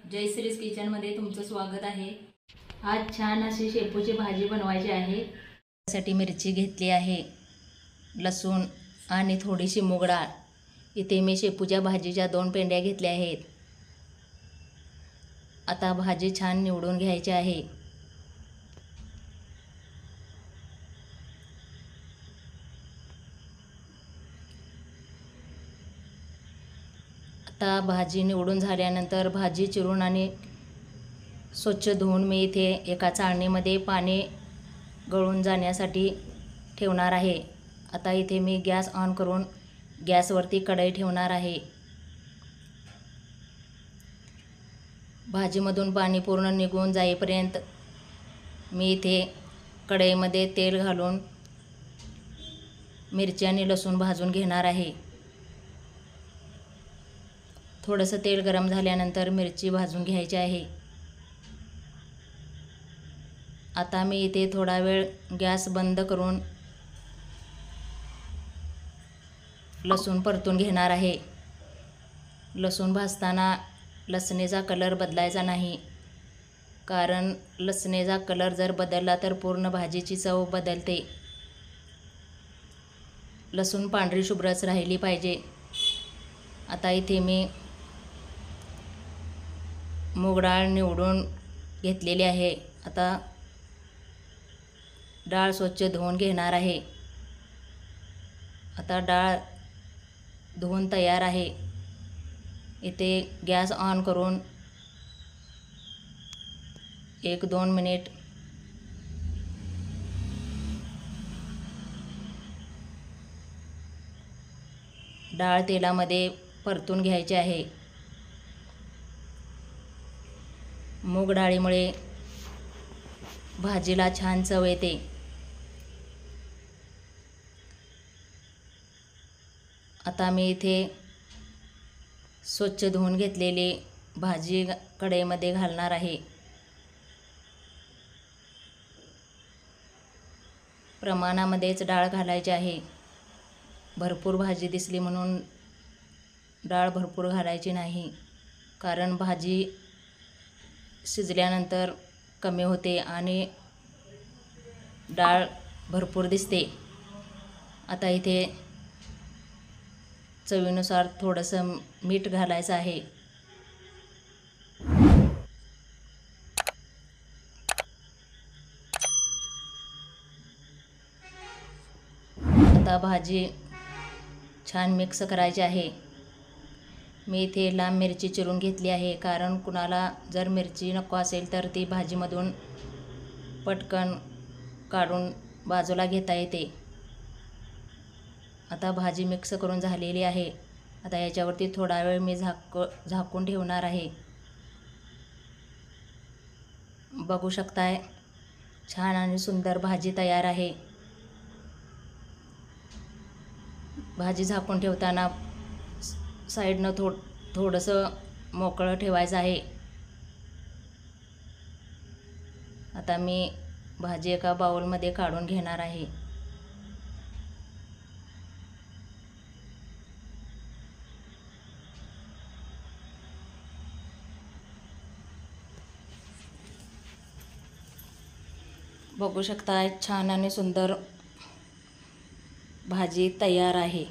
जयश्रीज किचनमध्ये तुमचं स्वागत आहे। आज छान अशी शेपूची भाजी बनवायची आहे। त्यासाठी मिरची घेतली आहे, लसूण आणि थोडीशी मूग डाळ। इथे मी शेपूच्या भाजीच्या 2 पेंड्या घेतल्या आहेत। आता भाजी छान निवडून घ्यायची आहे। आता भाजी निवडून झाल्यानंतर भाजी चिरून आणि स्वच्छ धुवून मी इथे एका चाळणीमध्ये पाणी गळून जाण्यासाठी ठेवणार आहे। आता इथे मी गॅस ऑन करून गॅसवरती कढई ठेवणार आहे। भाजीमधून पाणी पूर्ण निघून जाईपर्यंत मी इथे कढईमध्ये तेल घालून मिरची आणि लसूण भाजून घेणार आहे। थोडंसं तेल गरम झाल्यानंतर मिरची भाजून घ्यायची आहे। आता मी इथे थोडा वेळ गॅस बंद करून लसूण परतून घेणार आहे। लसूण भाजताना लसणीचा कलर बदलायचा नाही, कारण लसणीचा कलर जर बदलला तर पूर्ण भाजीची चव बदलते। लसूण पांढरी शुभ्रच राहिली पाहिजे। आता इथे मी मूग डाळ निवडून घेतलेली आहे। आता डाळ स्वच्छ धुवून घेणार आहे। आता डाळ धुवून तयार आहे। इथे गॅस ऑन करून 1-2 मिनिट डाळ तेलामध्ये परतून घ्यायची आहे। मूग डाळीमुळे भाजीला छान चव येते। आता मी इथे स्वच्छ धुवून घेतलेली भाजी कढईमध्ये घालणार आहे। प्रमाणामध्येच डाळ घालायची आहे। भरपूर भाजी दिसली म्हणून डाळ भरपूर घालायची नाही, कारण भाजी शिजल्यानंतर कमी होते आणि डाळ भरपूर दिसते। आता इथे चवीनुसार थोडंसं मीठ घालायचं आहे। आता भाजी छान मिक्स करायची आहे। मी इथे लांब मिरची चिरून घेतली आहे, कारण कुणाला जर मिरची नको असेल तर ती भाजीमधून पटकन काढून बाजूला घेता येते। आता भाजी मिक्स करून झालेली आहे। आता याच्यावरती थोडा वेळ मी झाकून ठेवणार आहे। बघू शकताय, छान आणि सुंदर भाजी तयार आहे। भाजी झाकून ठेवताना साईडनं थोडंसं मोकळं ठेवायचं आहे। आता मी भाजी एका बाउलमध्ये काढून घेणार आहे। बघू शकता, छान आणि सुंदर भाजी तयार आहे।